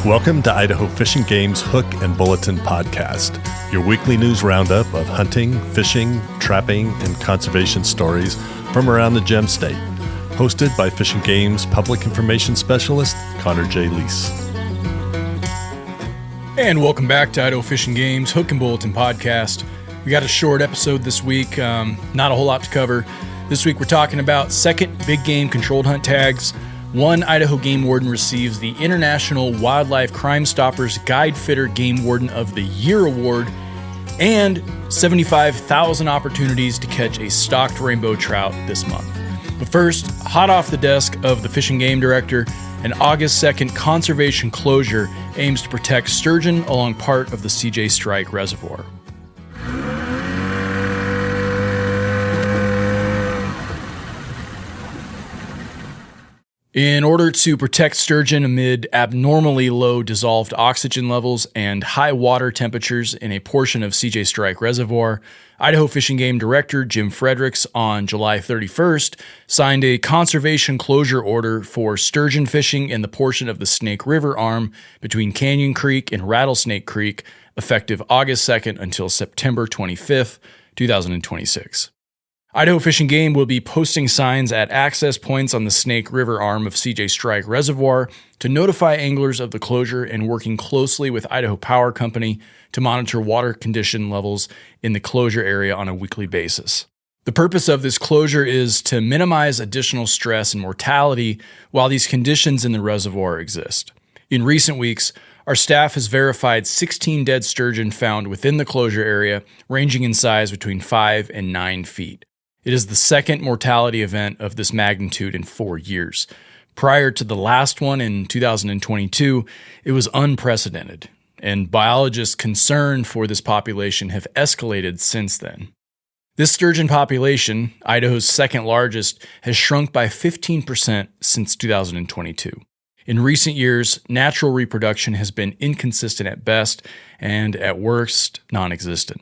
Welcome to Idaho Fishing Game's Hook and Bulletin podcast, your weekly news roundup of hunting, fishing, trapping, and conservation stories from around the Gem State. Hosted by Fishing Game's Public Information Specialist, Connor J. Lease. And welcome back to Idaho Fishing Game's Hook and Bulletin podcast. We got a short episode this week, not a whole lot to cover. This week we're talking about second big game controlled hunt tags. One Idaho Game Warden receives the International Wildlife Crime Stoppers Guidefitter Game Warden of the Year Award, and 75,000 opportunities to catch a stocked rainbow trout this month. But first, hot off the desk of the Fish and Game Director, an August 2nd conservation closure aims to protect sturgeon along part of the CJ Strike Reservoir. In order to protect sturgeon amid abnormally low dissolved oxygen levels and high water temperatures in a portion of CJ Strike Reservoir, Idaho Fishing Game Director Jim Fredericks on July 31st signed a conservation closure order for sturgeon fishing in the portion of the Snake River arm between Canyon Creek and Rattlesnake Creek, effective August 2nd until September 25th, 2026. Idaho Fishing Game will be posting signs at access points on the Snake River arm of CJ Strike Reservoir to notify anglers of the closure and working closely with Idaho Power Company to monitor water condition levels in the closure area on a weekly basis. The purpose of this closure is to minimize additional stress and mortality while these conditions in the reservoir exist. In recent weeks, our staff has verified 16 dead sturgeon found within the closure area, ranging in size between 5 and 9 feet. It is the second mortality event of this magnitude in 4 years. Prior to the last one in 2022, it was unprecedented, and biologists concerned for this population have escalated since then. This sturgeon population, Idaho's second largest, has shrunk by 15% since 2022. In recent years, natural reproduction has been inconsistent at best and at worst, non-existent.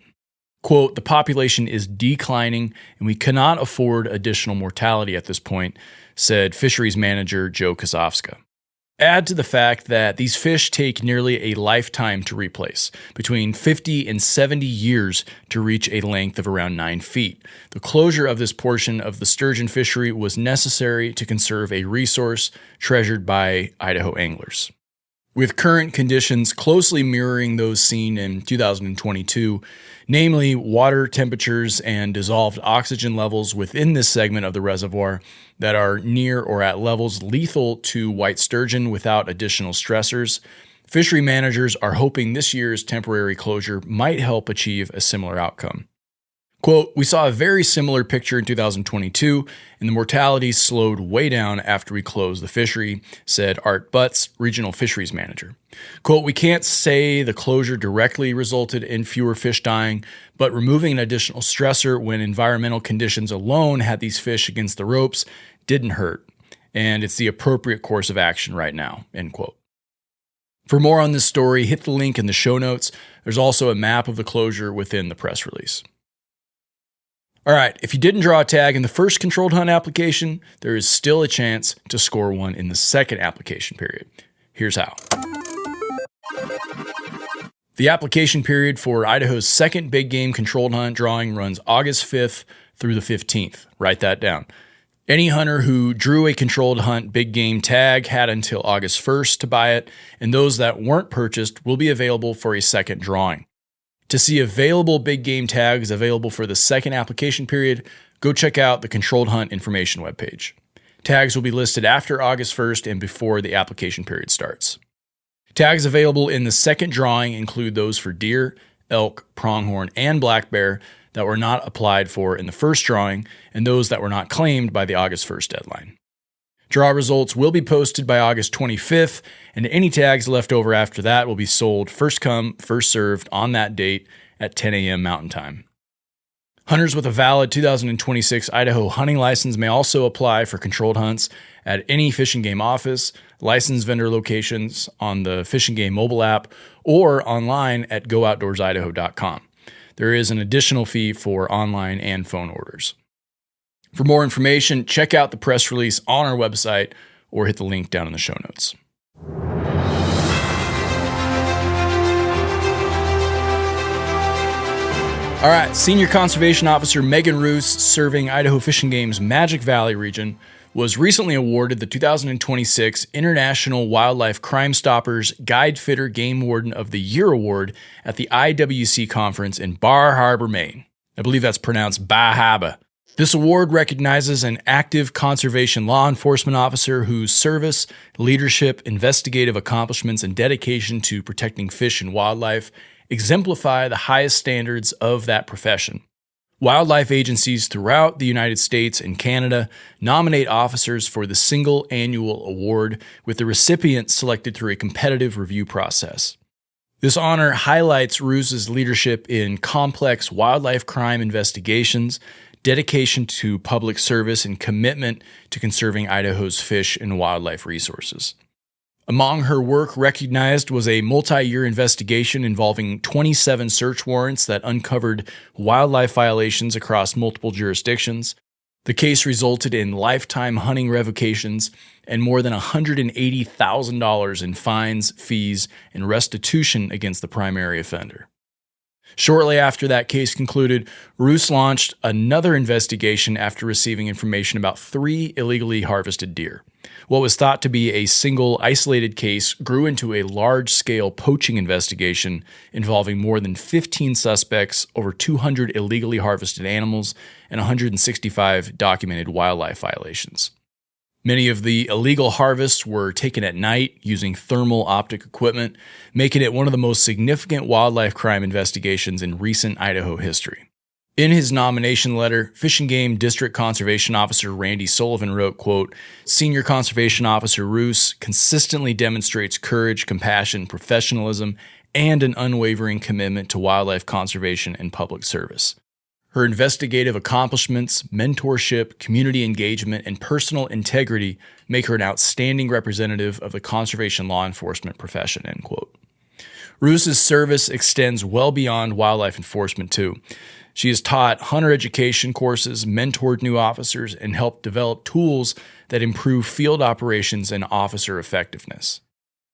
Quote, "The population is declining and we cannot afford additional mortality at this point," said fisheries manager Joe Kozovska. Add to the fact that these fish take nearly a lifetime to replace, between 50 and 70 years to reach a length of around 9 feet. The closure of this portion of the sturgeon fishery was necessary to conserve a resource treasured by Idaho anglers. With current conditions closely mirroring those seen in 2022, namely water temperatures and dissolved oxygen levels within this segment of the reservoir that are near or at levels lethal to white sturgeon without additional stressors, fishery managers are hoping this year's temporary closure might help achieve a similar outcome. Quote, "We saw a very similar picture in 2022, and the mortality slowed way down after we closed the fishery," said Art Butts, regional fisheries manager. Quote, "We can't say the closure directly resulted in fewer fish dying, but removing an additional stressor when environmental conditions alone had these fish against the ropes didn't hurt, and it's the appropriate course of action right now," end quote. For more on this story, hit the link in the show notes. There's also a map of the closure within the press release. All right, if you didn't draw a tag in the first controlled hunt application, there is still a chance to score one in the second application period. Here's how. The application period for Idaho's second big game controlled hunt drawing runs August 5th through the 15th. Write that down. Any hunter who drew a controlled hunt big game tag had until August 1st to buy it, and those that weren't purchased will be available for a second drawing. To see available big game tags available for the second application period, go check out the Controlled Hunt Information webpage. Tags will be listed after August 1st and before the application period starts. Tags available in the second drawing include those for deer, elk, pronghorn, and black bear that were not applied for in the first drawing, and those that were not claimed by the August 1st deadline. Draw results will be posted by August 25th, and any tags left over after that will be sold first come, first served on that date at 10 a.m. Mountain Time. Hunters with a valid 2026 Idaho hunting license may also apply for controlled hunts at any Fish and Game office, licensed vendor locations, on the Fish and Game mobile app, or online at gooutdoorsidaho.com. There is an additional fee for online and phone orders. For more information, check out the press release on our website or hit the link down in the show notes. All right, Senior Conservation Officer Megan Roos, serving Idaho Fish and Game's Magic Valley region, was recently awarded the 2026 International Wildlife Crime Stoppers Guidefitter Game Warden of the Year Award at the IWC conference in Bar Harbor, Maine. I believe that's pronounced Bar Harbor. This award recognizes an active conservation law enforcement officer whose service, leadership, investigative accomplishments, and dedication to protecting fish and wildlife exemplify the highest standards of that profession. Wildlife agencies throughout the United States and Canada nominate officers for the single annual award, with the recipient selected through a competitive review process. This honor highlights Roos's leadership in complex wildlife crime investigations, dedication to public service, and commitment to conserving Idaho's fish and wildlife resources. Among her work recognized was a multi-year investigation involving 27 search warrants that uncovered wildlife violations across multiple jurisdictions. The case resulted in lifetime hunting revocations and more than $180,000 in fines, fees, and restitution against the primary offender. Shortly after that case concluded, Roos launched another investigation after receiving information about 3 illegally harvested deer. What was thought to be a single isolated case grew into a large-scale poaching investigation involving more than 15 suspects, over 200 illegally harvested animals, and 165 documented wildlife violations. Many of the illegal harvests were taken at night using thermal optic equipment, making it one of the most significant wildlife crime investigations in recent Idaho history. In his nomination letter, Fish and Game District Conservation Officer Randy Sullivan wrote, quote, "Senior Conservation Officer Roos consistently demonstrates courage, compassion, professionalism, and an unwavering commitment to wildlife conservation and public service. Her investigative accomplishments, mentorship, community engagement, and personal integrity make her an outstanding representative of the conservation law enforcement profession," end quote. Roos's service extends well beyond wildlife enforcement, too. She has taught hunter education courses, mentored new officers, and helped develop tools that improve field operations and officer effectiveness.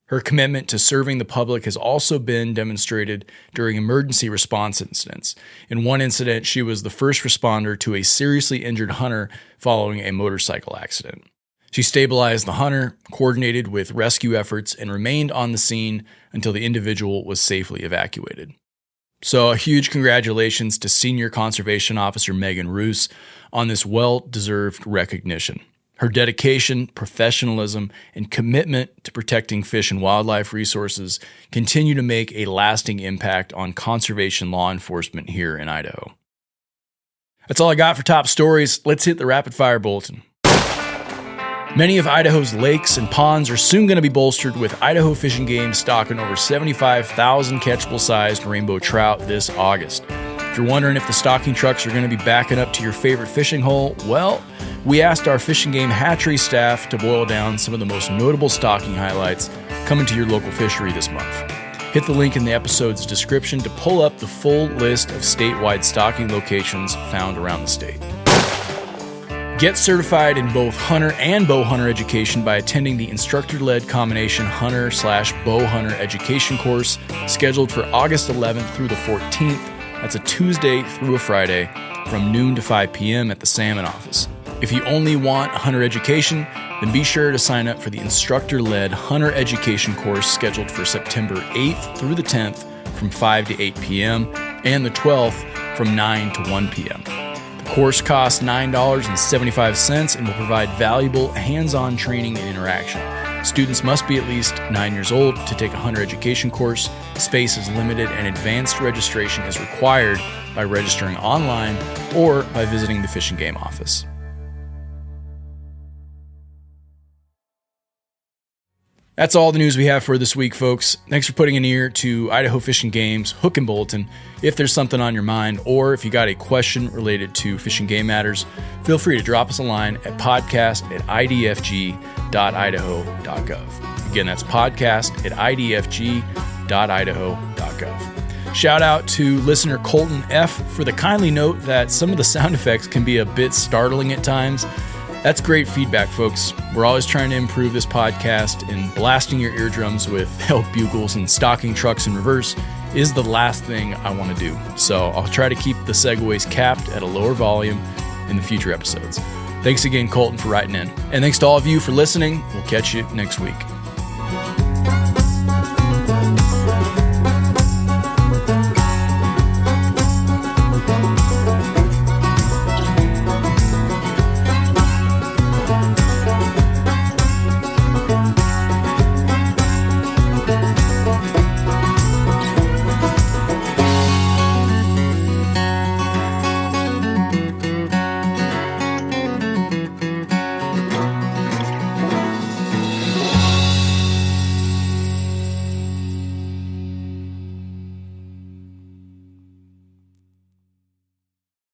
Her commitment to serving the public has also been demonstrated during emergency response incidents. In one incident, she was the first responder to a seriously injured hunter following a motorcycle accident. She stabilized the hunter, coordinated with rescue efforts, and remained on the scene until the individual was safely evacuated. So a huge congratulations to Senior Conservation Officer Megan Roos on this well-deserved recognition. Her dedication, professionalism, and commitment to protecting fish and wildlife resources continue to make a lasting impact on conservation law enforcement here in Idaho. That's all I got for top stories. Let's hit the rapid-fire bulletin. Many of Idaho's lakes and ponds are soon going to be bolstered with Idaho Fish and Game stocking over 75,000 catchable-sized rainbow trout this August. If you're wondering if the stocking trucks are going to be backing up to your favorite fishing hole, well, we asked our Fish and Game hatchery staff to boil down some of the most notable stocking highlights coming to your local fishery this month. Hit the link in the episode's description to pull up the full list of statewide stocking locations found around the state. Get certified in both hunter and bow hunter education by attending the instructor-led combination hunter/bow hunter education course scheduled for August 11th through the 14th. That's a Tuesday through a Friday from noon to 5 p.m. at the Salmon office. If you only want hunter education, then be sure to sign up for the instructor-led hunter education course scheduled for September 8th through the 10th from 5 to 8 p.m. and the 12th from 9 to 1 p.m. The course costs $9.75 and will provide valuable hands-on training and interaction. Students must be at least 9 years old to take a hunter education course. Space is limited and advanced registration is required by registering online or by visiting the Fish and Game office. That's all the news we have for this week, folks. Thanks for putting an ear to Idaho Fish and Game's Hook and Bulletin. If there's something on your mind, or if you got a question related to fish and game matters, feel free to drop us a line at podcast@idfg.idaho.gov. Again, that's podcast@idfg.idaho.gov. Shout out to listener Colton F. for the kindly note that some of the sound effects can be a bit startling at times. That's great feedback, folks. We're always trying to improve this podcast, and blasting your eardrums with elk bugles and stocking trucks in reverse is the last thing I want to do. So I'll try to keep the segues capped at a lower volume in the future episodes. Thanks again, Colton, for writing in. And thanks to all of you for listening. We'll catch you next week.